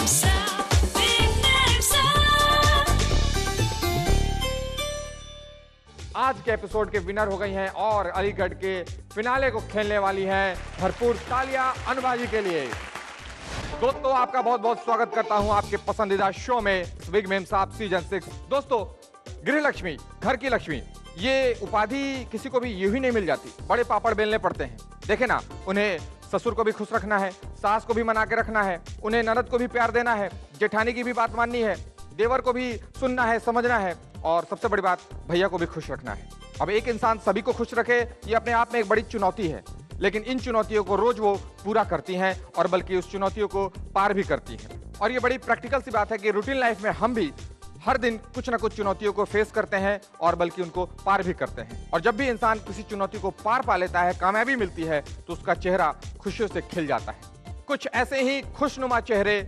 आज के एपिसोड के विनर हो गई हैं और अलीगढ़ के फिनाले को खेलने वाली हैं। भरपूर तालियां अनुभा जी के लिए। दोस्तों, आपका बहुत बहुत स्वागत करता हूं आपके पसंदीदा शो में बिग मेम साहब सीजन 6। दोस्तों, गृह लक्ष्मी, घर की लक्ष्मी, ये उपाधि किसी को भी यूं ही नहीं मिल जाती। बड़े पापड़ बेलने पड़ते हैं। देखे ना, उन्हें ससुर को भी खुश रखना है, सास को भी मना के रखना है, उन्हें ननद को भी प्यार देना है, जेठानी की भी बात माननी है, देवर को भी सुनना है, समझना है, और सबसे बड़ी बात, भैया को भी खुश रखना है। अब एक इंसान सभी को खुश रखे, ये अपने आप में एक बड़ी चुनौती है, लेकिन इन चुनौतियों को रोज वो पूरा करती हैं और बल्कि उस चुनौतियों को पार भी करती हैं। और ये बड़ी प्रैक्टिकल सी बात है कि रूटीन लाइफ में हम भी हर दिन कुछ ना कुछ चुनौतियों को फेस करते हैं और बल्कि उनको पार भी करते हैं। और जब भी इंसान किसी चुनौती को पार पा लेता है, कामयाबी मिलती है, तो उसका चेहरा खुशियों से खिल जाता है। कुछ ऐसे ही खुशनुमा चेहरे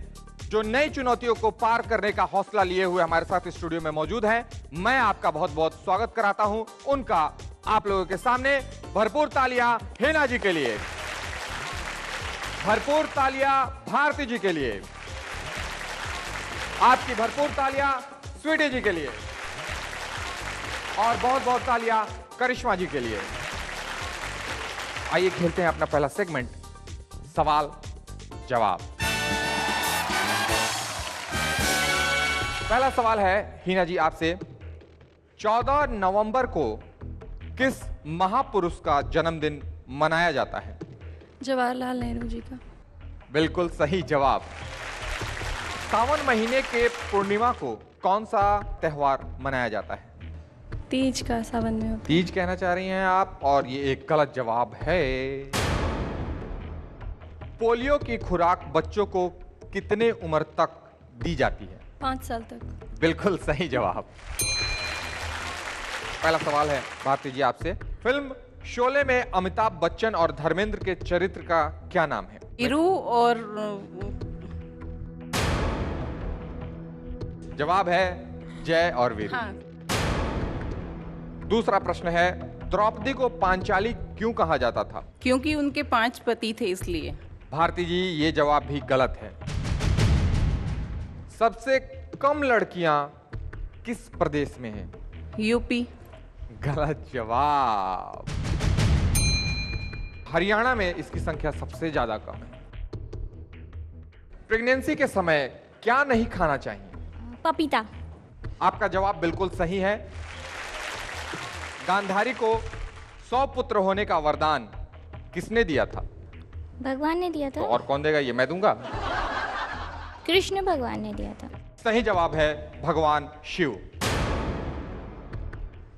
जो नई चुनौतियों को पार करने का हौसला लिए हुए हमारे साथ स्टूडियो में मौजूद हैं। मैं आपका बहुत बहुत स्वागत कराता हूं उनका आप लोगों के सामने। भरपूर तालियां हेना जी के लिए, भरपूर तालियां भारती जी के लिए, आपकी भरपूर तालियां स्वीटी जी के लिए, और बहुत बहुत तालियां करिश्मा जी के लिए। आइए खेलते हैं अपना पहला सेगमेंट, सवाल जवाब। पहला सवाल है हीना जी आपसे, 14 नवंबर को किस महापुरुष का जन्मदिन मनाया जाता है? जवाहरलाल नेहरू जी का। बिल्कुल सही जवाब। सावन महीने के पूर्णिमा को कौन सा त्योहार मनाया जाता है? तीज का, सावन में होता है। तीज कहना चाह रही हैं आप, और ये एक गलत जवाब है। पोलियो की खुराक बच्चों को कितने उम्र तक दी जाती है? 5 साल तक। बिल्कुल सही जवाब। पहला सवाल है भारती जी आपसे, फिल्म शोले में अमिताभ बच्चन और धर्मेंद्र के चरित्र का क्या नाम है? वीरू और जवाब है जय और वीरू। हाँ। दूसरा प्रश्न है, द्रौपदी को पांचाली क्यों कहा जाता था? क्योंकि उनके 5 पति थे, इसलिए। भारती जी, ये जवाब भी गलत है। सबसे कम लड़कियां किस प्रदेश में हैं? यूपी। गलत जवाब। हरियाणा में इसकी संख्या सबसे ज्यादा कम है। प्रेगनेंसी के समय क्या नहीं खाना चाहिए? पपीता। आपका जवाब बिल्कुल सही है। गांधारी को 100 पुत्र होने का वरदान किसने दिया था? भगवान ने दिया था। तो और कौन देगा? ये मैं दूंगा। कृष्ण भगवान ने दिया था। सही जवाब है भगवान शिव।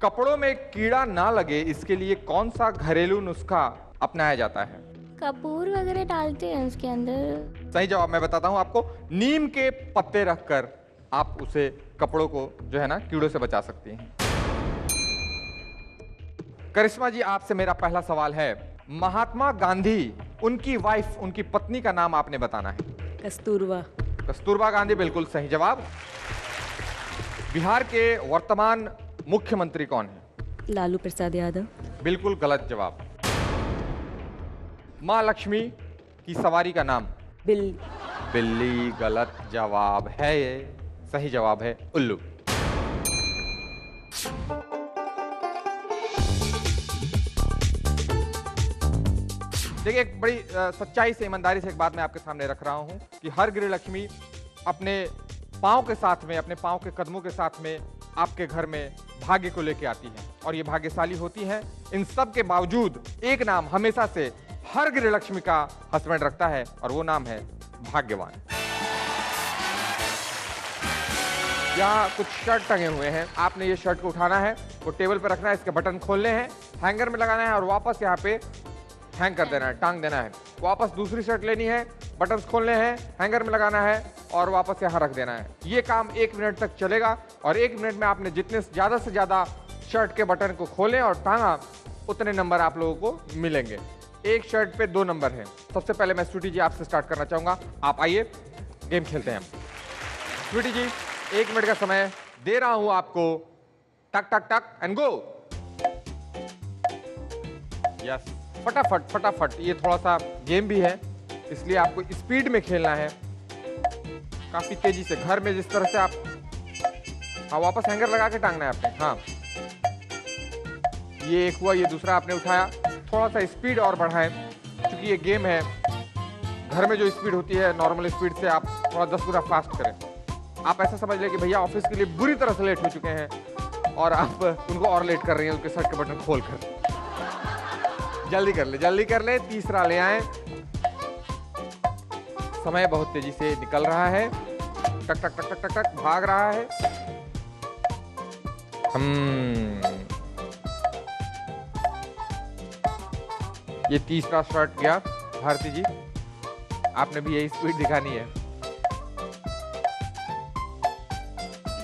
कपड़ों में कीड़ा ना लगे, इसके लिए कौन सा घरेलू नुस्खा अपनाया जाता है? कपूर वगैरह डालते हैं उसके अंदर। सही जवाब मैं बताता हूं आपको, नीम के पत्ते रखकर आप उसे कपड़ों को जो है ना कीड़ों से बचा सकती हैं। करिश्मा जी, आपसे मेरा पहला सवाल है, महात्मा गांधी, उनकी वाइफ, उनकी पत्नी का नाम आपने बताना है। कस्तूरबा। कस्तूरबा गांधी, बिल्कुल सही जवाब। बिहार के वर्तमान मुख्यमंत्री कौन है? लालू प्रसाद यादव। बिल्कुल गलत जवाब। मां लक्ष्मी की सवारी का नाम? बिल्ली। बिल्ली गलत जवाब है। सही जवाब है उल्लू। देखिए, एक बड़ी सच्चाई से, ईमानदारी से एक बात मैं आपके सामने रख रहा हूं कि हर गृह लक्ष्मी अपने पांव के साथ में, अपने पांव के कदमों के साथ में आपके घर में भाग्य को लेके आती है, और ये भाग्यशाली होती हैं। इन सब के बावजूद एक नाम हमेशा से हर गृह लक्ष्मी का हस्बैंड रखता है, और वो नाम है भाग्यवान। यहाँ कुछ शर्ट टंगे हुए हैं, आपने ये शर्ट को उठाना है, वो टेबल पे रखना है, इसके बटन खोलने हैं, हैंगर में लगाना है और वापस यहाँ पे हैंग कर देना है, टांग देना है। वापस दूसरी शर्ट लेनी है, बटन्स खोलने हैं, हैंगर में लगाना है और वापस यहाँ रख देना है। ये काम 1 मिनट तक चलेगा, और 1 मिनट में आपने जितने ज़्यादा से ज़्यादा शर्ट के बटन को खोले और टांगा, उतने नंबर आप लोगों को मिलेंगे। एक शर्ट पे 2 नंबर है। सबसे पहले मैं स्वीटी जी आपसे स्टार्ट करना चाहूँगा। आप आइए, गेम खेलते हैं। स्वीटी जी, 1 मिनट का समय दे रहा हूँ आपको। टक टक टक एंड गो। यस, फटाफट फटाफट। ये थोड़ा सा गेम भी है, इसलिए आपको स्पीड में खेलना है। काफी तेजी से, घर में जिस तरह से आप, हाँ वापस हैंगर लगा के टांगना है आपने। हाँ ये एक हुआ, ये दूसरा आपने उठाया। थोड़ा सा स्पीड और बढ़ाएं, क्योंकि ये गेम है। घर में जो स्पीड होती है नॉर्मल स्पीड से आप थोड़ा 10 गुना फास्ट करें। आप ऐसा समझ लें कि भैया ऑफिस के लिए बुरी तरह से लेट हो चुके हैं और आप उनको और लेट कर रही हैं, उनके शर्ट के बटन खोल कर। जल्दी कर ले, जल्दी कर ले। तीसरा ले आए। समय बहुत तेजी से निकल रहा है, टक टक टक टक टक टक भाग रहा है। ये तीसरा शॉट गया। भारती जी आपने भी यही स्पीड दिखानी है।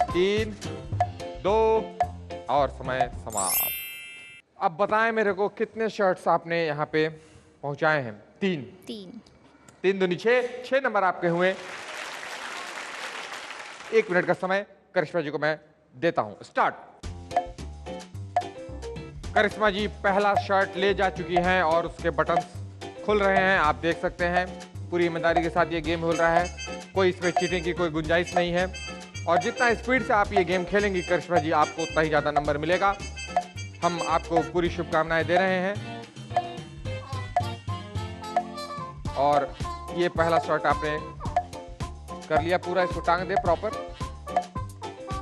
3, 2 और समय समाप्त। अब बताएं मेरे को कितने शर्ट्स आपने यहाँ पे पहुंचाए हैं? 3। 3 दूनी 6 नंबर आपके हुए। 1 मिनट का समय करिश्मा जी को मैं देता हूं। स्टार्ट। करिश्मा जी पहला शर्ट ले जा चुकी हैं और उसके बटन्स खुल रहे हैं। आप देख सकते हैं पूरी ईमानदारी के साथ ये गेम हो रहा है। कोई इसमें चीटिंग की कोई गुंजाइश नहीं है। और जितना स्पीड से आप ये गेम खेलेंगी करिश्मा जी, आपको उतना ही ज्यादा नंबर मिलेगा। हम आपको पूरी शुभकामनाएं दे रहे हैं। और ये पहला शॉट आपने कर लिया पूरा, इसको टांग दे प्रॉपर।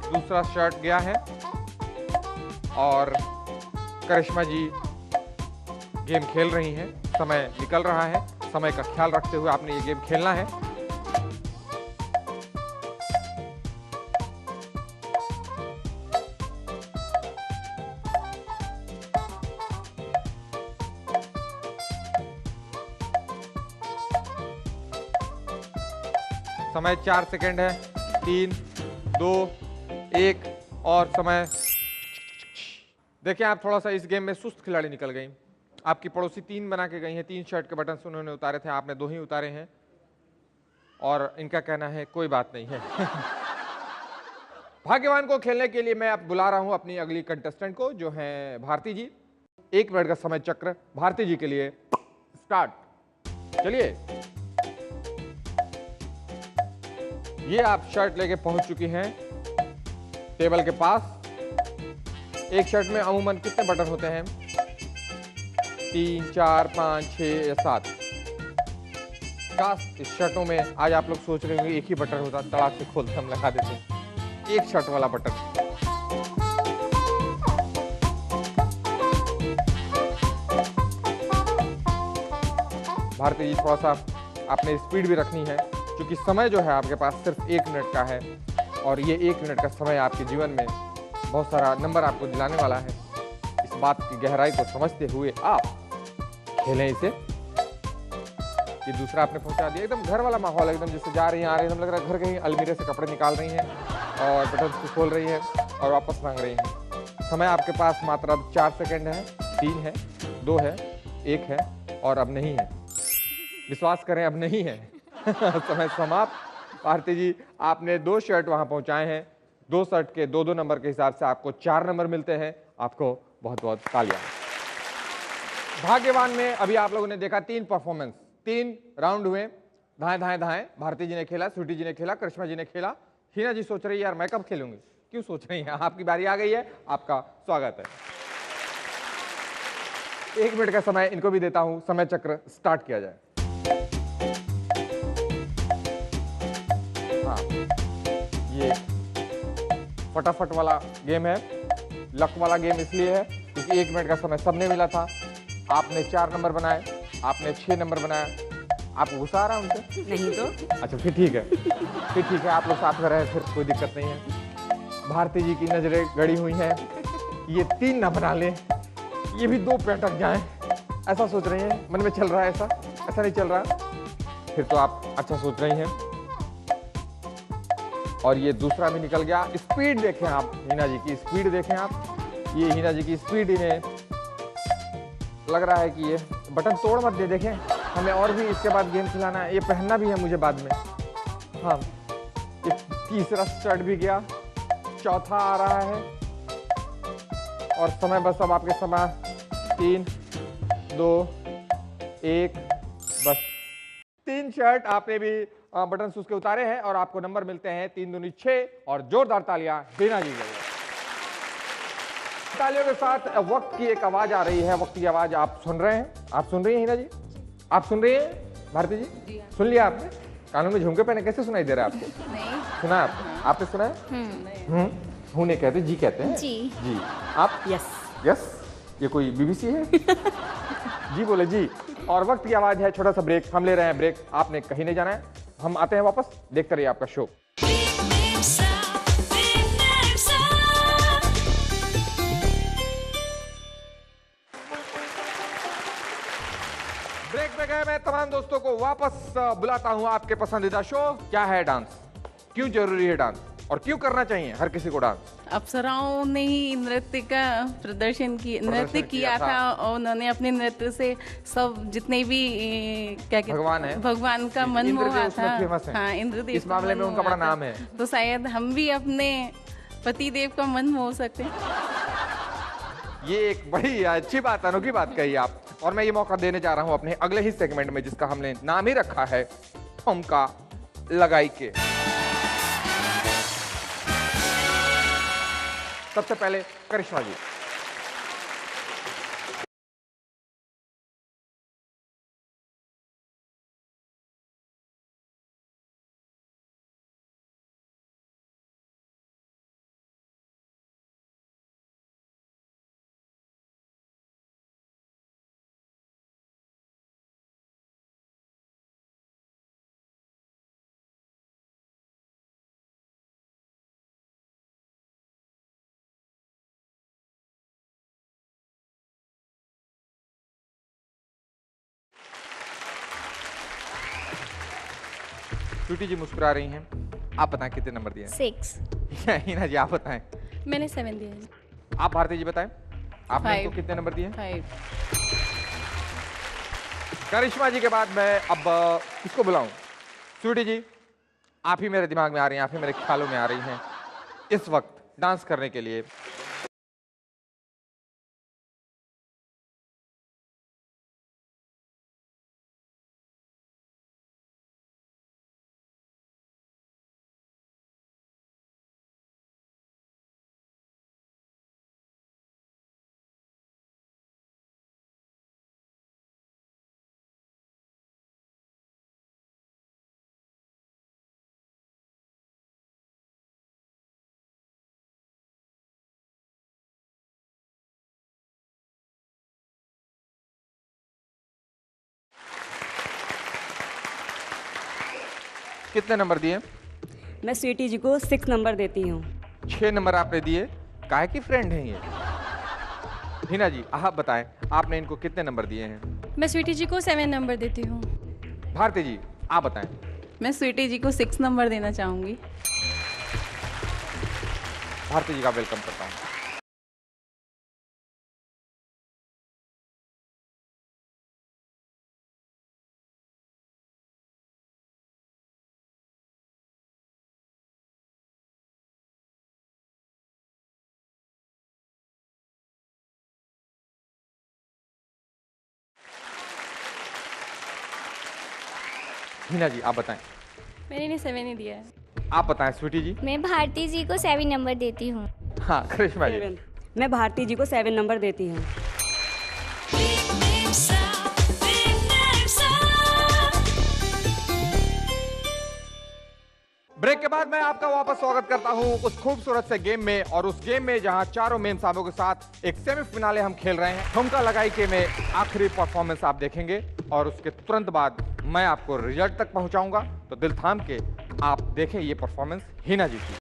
दूसरा शॉट गया है और करिश्मा जी गेम खेल रही हैं। समय निकल रहा है, समय का ख्याल रखते हुए आपने ये गेम खेलना है। समय 4 सेकेंड है। 3, 2, 1 और समय। देखिए आप थोड़ा सा इस गेम में सुस्त खिलाड़ी निकल गई। आपकी पड़ोसी 3 बना के गई हैं। 3 शर्ट के बटन उन्होंने उतारे थे, आपने 2 ही उतारे हैं और इनका कहना है कोई बात नहीं है। भाग्यवान को खेलने के लिए मैं अब बुला रहा हूं अपनी अगली कंटेस्टेंट को, जो है भारती जी। 1 मिनट का समय चक्र भारती जी के लिए स्टार्ट। चलिए। ये आप शर्ट लेके पहुंच चुकी हैं टेबल के पास। एक शर्ट में अमूमन कितने बटन होते हैं? 3, 4, 5, 6 या 7। काश इस शर्टों में आज आप लोग सोच रहे होंगे एक ही बटन होता, तड़ाक से खोलते हम लगा देते। एक शर्ट वाला बटन। भारती जी थोड़ा सा आपने स्पीड भी रखनी है, क्योंकि समय जो है आपके पास सिर्फ 1 मिनट का है और ये 1 मिनट का समय आपके जीवन में बहुत सारा नंबर आपको दिलाने वाला है। इस बात की गहराई को समझते हुए आप खेलें इसे। ये दूसरा आपने पहुंचा दिया। एकदम घर वाला माहौल, एकदम जैसे जा रही हैं आ रही हैं, एकदम लग रहा है घर के अलमीरे से कपड़े निकाल रही हैं और बटन को खोल रही हैं और वापस मांग रही हैं। समय आपके पास मात्र अब 4 सेकेंड है। 3 है, 2 है, 1 है और अब नहीं है। विश्वास करें अब नहीं है। समय समाप्त। भारती जी आपने 2 शर्ट वहां पहुंचाए हैं। 2 शर्ट के 2-2 नंबर के हिसाब से आपको 4 नंबर मिलते हैं। आपको बहुत बहुत तालियां। भाग्यवान में अभी आप लोगों ने देखा 3 परफॉर्मेंस, 3 राउंड हुए। धाएं धाएं धाएं भारती जी ने खेला, स्वीटी जी ने खेला, करिश्मा जी ने खेला। हिना जी सोच रही है यार मैं कब खेलूंगी। क्यों सोच रही हैं? आपकी बारी आ गई है, आपका स्वागत है। 1 मिनट का समय इनको भी देता हूं। समय चक्र स्टार्ट किया जाए। हाँ, ये फटाफट वाला गेम है। लक वाला गेम इसलिए है क्योंकि 1 मिनट का समय सबने मिला था। आपने 4 नंबर बनाए, आपने 6 नंबर बनाया। आपको गुस्सा आ रहा है उनसे? नहीं तो। अच्छा फिर ठीक है, फिर ठीक है, आप लोग साथ में रहे, फिर कोई दिक्कत नहीं है। भारती जी की नजरें गड़ी हुई हैं, ये 3 ना बना लें, ये भी 2 पे अटक जाएं, ऐसा सोच रही हैं। मन में चल रहा है ऐसा नहीं चल रहा। फिर तो आप अच्छा सोच रही हैं। और ये दूसरा भी निकल गया। स्पीड देखें आप, हिना जी की स्पीड देखें आप। ये हिना जी की स्पीड, इन्हें लग रहा है कि ये बटन तोड़ मत दे। देखें हमें और भी इसके बाद गेम खिलाना है, ये पहनना भी है मुझे बाद में। हाँ, ये तीसरा शर्ट भी गया, चौथा आ रहा है और समय बस अब आपके समय 3, 2, 1 बस। 3 शर्ट आपने भी बटन उसके उतारे हैं और आपको नंबर मिलते हैं 3 दूनी 6 और जोरदार तालियां हिना जी के लिए। तालियों के साथ वक्त की एक आवाज आ रही है, वक्त की आवाज आप सुन रहे हैं? आप सुन रही हैं हिना जी? आप सुन रही हैं भारती जी? सुन लिया आपने? कानों में झुमके पहने कैसे सुनाई दे रहा है आपको? नहीं। सुना है आपने? आपने सुना है? हूं नहीं कहते, जी कहते हैं। जी आप? यस। यस, ये कोई बीबीसी है? जी बोले जी। और वक्त की आवाज है, छोटा सा ब्रेक, हम ले रहे हैं ब्रेक, आपने कहीं नहीं जाना है, हम आते हैं वापस, देखते रहिए आपका शो। ब्रेक पे गए मैं तमाम दोस्तों को वापस बुलाता हूं आपके पसंदीदा शो क्या है डांस। क्यों जरूरी है डांस और क्यों करना चाहिए हर किसी को डांस? अप्सराओं ने ही नृत्य का नृत्य किया था और उन्होंने अपने नृत्य से सब जितने भी क्या कहते भगवान है, भगवान का मन मोहा था। फेमस है। हाँ, इंद्रदेव इस मामले में उनका बड़ा नाम है। तो शायद हम भी अपने पतिदेव का मन मोह सकते हैं। ये एक बड़ी अच्छी बात, अनोखी बात कही आप। और मैं ये मौका देने जा रहा हूं अपने अगले ही सेगमेंट में, जिसका हमने नाम ही रखा है ठुमका लगाई के। सबसे पहले करिश्मा जी। स्वीटी जी मुस्कुरा रही हैं। आप बताएं कितने नंबर दिए? 6। हिना जी आप बताएं। मैंने 7 दिया है। आप भारती जी बताएं, आपने 5। इनको कितने नंबर दिए? 5। करिश्मा जी के बाद मैं अब किसको बुलाऊं? स्वीटी जी, आप ही मेरे दिमाग में आ रही हैं, आप ही मेरे ख्यालों में आ रही हैं इस वक्त डांस करने के लिए। कितने नंबर दिए? मैं स्वीटी जी को 6 नंबर देती हूँ। 6 नंबर आपने दिए। काहे की फ्रेंड हैं ये? हिना जी आप बताएं, आपने इनको कितने नंबर दिए हैं? मैं स्वीटी जी को 7 नंबर देती हूँ। भारती जी आप बताएं। मैं स्वीटी जी को 6 नंबर देना चाहूंगी। भारती जी का वेलकम करता हूं। हिना जी आप बताएं। मैंने इन्हें 7 ही दिया है। आप बताएं स्वीटी जी। मैं भारती जी को 7 नंबर देती हूँ। हाँ करिश्मा जी। 7। मैं भारती जी को 7 नंबर देती हूँ। ब्रेक के बाद मैं आपका वापस स्वागत करता हूं उस खूबसूरत से गेम में, और उस गेम में जहां चारों मेम साहबों के साथ एक सेमीफिनाले हम खेल रहे हैं। ठुमका लगाई के में आखिरी परफॉर्मेंस आप देखेंगे और उसके तुरंत बाद मैं आपको रिजल्ट तक पहुंचाऊंगा। तो दिल थाम के आप देखें ये परफॉर्मेंस हिना जी की।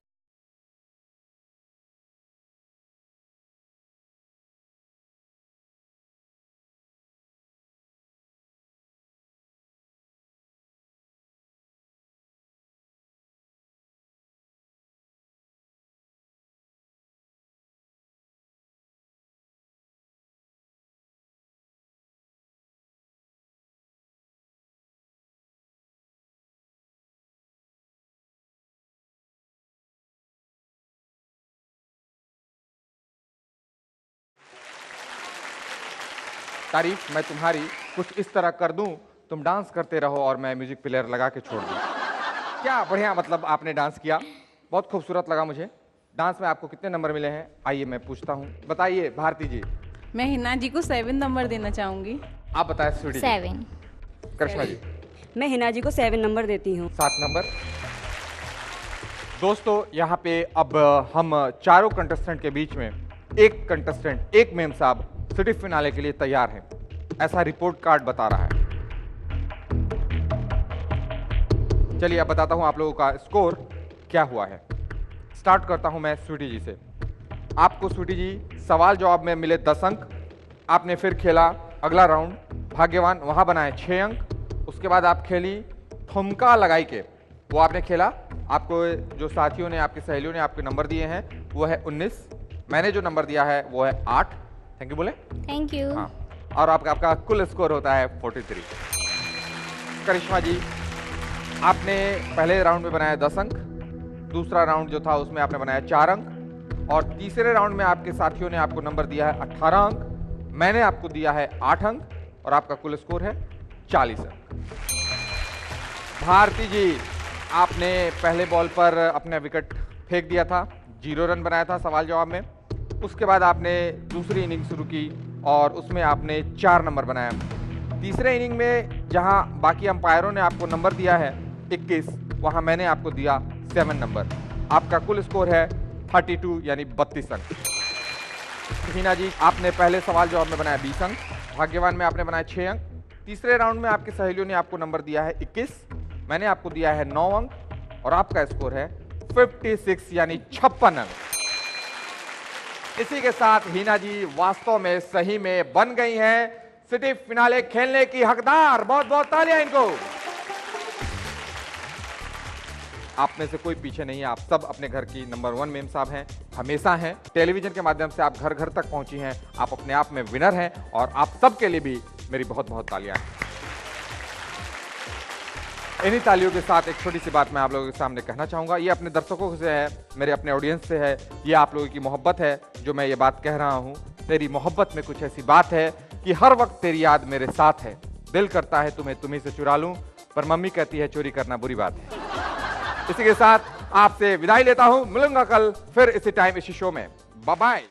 तारीफ मैं तुम्हारी कुछ इस तरह कर दूं तुम डांस करते रहो और मैं म्यूजिक प्लेयर लगा के छोड़ दूँ। क्या बढ़िया, मतलब आपने डांस किया, बहुत खूबसूरत लगा मुझे। डांस में आपको कितने नंबर मिले हैं, आइए मैं पूछता हूँ। बताइए भारती जी। मैं हिना जी को 7 नंबर देना चाहूंगी। आप बताएं स्वीटी जी। 7। करिश्मा जी। मैं हिना जी को 7 नंबर देती हूँ। 7 नंबर। दोस्तों यहाँ पे अब हम चारों कंटेस्टेंट के बीच में एक कंटेस्टेंट, एक मेम साहब सिटी फिनाले के लिए तैयार हैं, ऐसा रिपोर्ट कार्ड बता रहा है। चलिए अब बताता हूं आप लोगों का स्कोर क्या हुआ है। स्टार्ट करता हूं मैं स्वीटी जी से। आपको स्वीटी जी सवाल जवाब में मिले 10 अंक। आपने फिर खेला अगला राउंड भाग्यवान, वहां बनाए 6 अंक। उसके बाद आप खेली ठुमका लगाई के, वो आपने खेला। आपको जो साथियों ने, आपकी सहेलियों ने आपके नंबर दिए हैं वो है 19। मैंने जो नंबर दिया है वो है 8। थैंक यू बोले। Thank you. हाँ, और आपका कुल स्कोर होता है 43। करिश्मा जी, आपने पहले राउंड में बनाया 10 अंक, दूसरा राउंड जो था उसमें आपने बनाया 4 अंक, और तीसरे राउंड में आपके साथियों ने आपको नंबर दिया है 18 अंक, मैंने आपको दिया है 8 अंक, और आपका कुल स्कोर है 40 अंक। भारती जी, आपने पहले बॉल पर अपना विकेट फेंक दिया था, 0 रन बनाया था सवाल जवाब में। उसके बाद आपने दूसरी इनिंग शुरू की और उसमें आपने 4 नंबर बनाया। तीसरे इनिंग में जहां बाकी अंपायरों ने आपको नंबर दिया है 21, वहां मैंने आपको दिया 7 नंबर। आपका कुल स्कोर है 32 यानी 32 अंक। हिना जी, आपने पहले सवाल जवाब में बनाया 20 अंक, भाग्यवान में आपने बनाया 6 अंक। तीसरे राउंड में आपकी सहेलियों ने आपको नंबर दिया है 21, मैंने आपको दिया है 9 अंक, और आपका स्कोर है 56 यानी 56 अंक। इसी के साथ हिना जी वास्तव में सही में बन गई हैं सिटी फिनाले खेलने की हकदार। बहुत बहुत तालियां इनको। आप में से कोई पीछे नहीं है, आप सब अपने घर की नंबर 1 मेम साहब हैं, हमेशा हैं। टेलीविजन के माध्यम से आप घर घर तक पहुंची हैं, आप अपने आप में विनर हैं, और आप सब के लिए भी मेरी बहुत बहुत तालियां हैं। इन्हीं तालियों के साथ एक छोटी सी बात मैं आप लोगों के सामने कहना चाहूंगा। ये अपने दर्शकों से है, मेरे अपने ऑडियंस से है, ये आप लोगों की मोहब्बत है जो मैं ये बात कह रहा हूँ। तेरी मोहब्बत में कुछ ऐसी बात है कि हर वक्त तेरी याद मेरे साथ है। दिल करता है तुम्हें तुम्ही से चुरा लूं, पर मम्मी कहती है चोरी करना बुरी बात है। इसी के साथ आपसे विदाई लेता हूं, मिलूंगा कल फिर इसी टाइम इसी शो में। Bye bye.